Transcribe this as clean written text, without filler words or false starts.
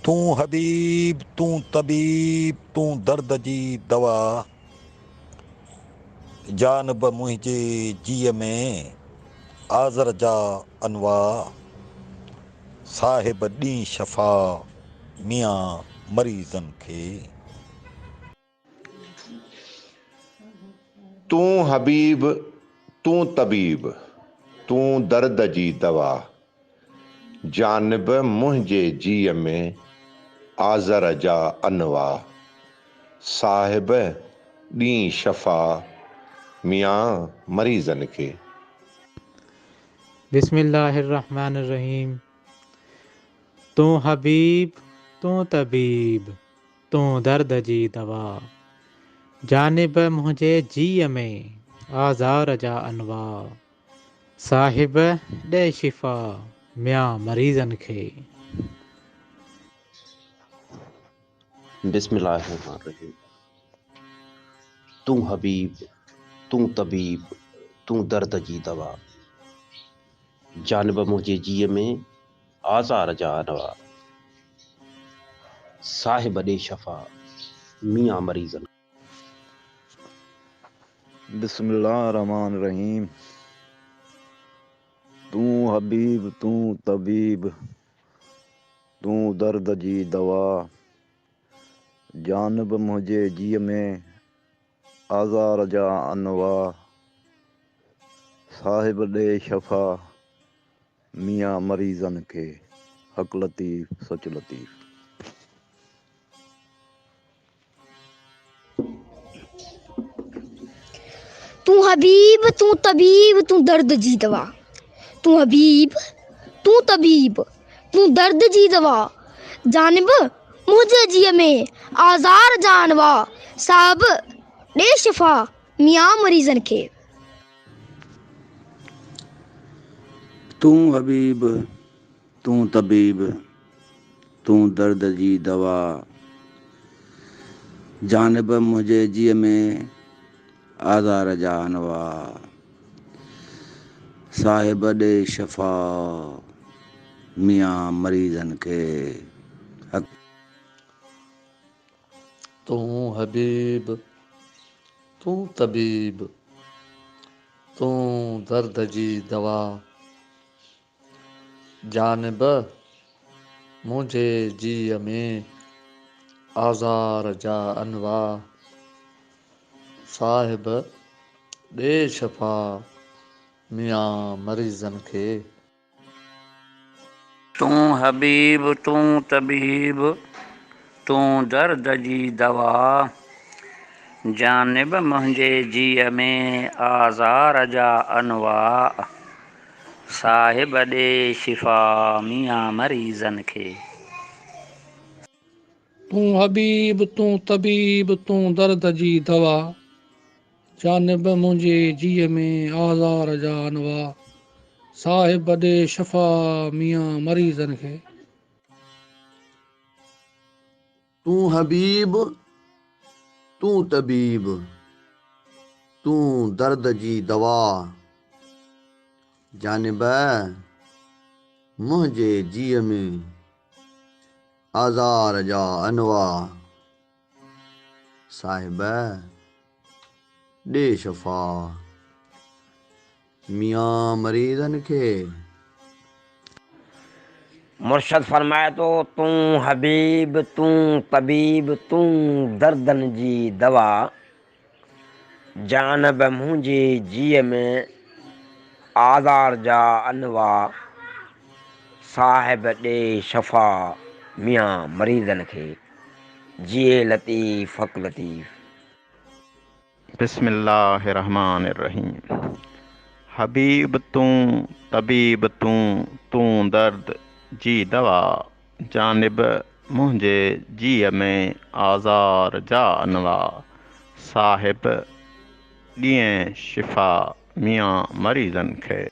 तू हबीब तू तबीब तू दर्द जी दवा, जानब मुंहिंजे जीअ में आज़र जा अनवा, साहिब ॾीं शफ़ा मियां मरीज़न खे। तू हबीब तू तबीब तू दर्द जी दवा, जानब मुंहिंजे जीअ में आज़र जा अनवा, साहिब ॾीं शफ़ा मियां मरीज़न खे। बिस्मिल्लाहिर्रहमानिर्रहीम। तू हबीब तू तबीब तू दर्द जी दवा, जानिब मुंहिंजे जीअ में आज़ार जा अनवा, साहिब ॾे शिफ़ा मियां मरीज़न खे। बिस्मिल्लाहिर्रहमानिर्रहीम। तू हबीब तू तबीब तू दर्द जी दवा, जानब मुंहिंजे जीअ में आज़ार जा अनवा, साहिब ॾे शफ़ा मियां मरीज़न। बिस्मिल्लाहिर्रहमानिर्रहीम। तू हबीब तू तबीब तू दर्द जी दवा, जानब मुंहिंजे जीअ में आज़ार जा अनवा, साहिब ॾे शफ़ा मियां मरीज़न खे। हक़ लतीफ़ सच लतीफ़। तू हबीब तू तबीब तू दर्द जी दवा, तू हबीब तू तबीब तू दर्द जी दवा, जानब मुंहिंजे जीअ में आज़ार जा अनवा, साहिब ॾे शिफ़ा मियां मरीज़न खे। तू हबीब तू तबीब तू दर्द जी दवा, जानब मुंहिंजे जीअ में आज़ार जा अनवा, साहिब ॾे शफ़ा मियां मरीज़न खे। तू हबीब तू तबीब तू दर्द जी दवा, जानब मुंहिंजे जीअ में आज़ार जा अनवा, साहिब ॾे शफ़ा मियां मरीज़न खे। तू हबीब तू तबीब तू दर्द जी दवा, जानब मुंहिंजे जीअ में आज़ार जा अनवा, साहिब ॾे शिफ़ा मियां मरीज़न खे। तू हबीब तू तबीब तू दर्द जी दवा, जानब मुंहिंजे जीअ में आज़ार जा अनवा, साहिब ॾे शफ़ा मियां मरीज़न खे। तू हबीब तू तबीब तू दर्द जी दवा, जानब मुंहिंजे जीअ में आज़ार जा अनवा, साहिब ॾे शफ़ा मियां मरीज़न खे। मुर्शद फरमाए तो तू हबीब तू तबीब तू दर्दन जी दवा, जानब मुंहिंजे जीअ में आज़ार जा अनवा, साहिब ॾे शफ़ा मियां मरीज़न खे। जिए लतीफ़ हक़ लतीफ़। बिस्मिल्लाहिर्रहमानिर्रहीम। हबीब तू तबीब तू दर्द जी दवा, जानब मुंहिंजे जीअ में आज़ार जा अनवा, साहिब ॾींहुं शिफ़ा मियां मरीज़न खे।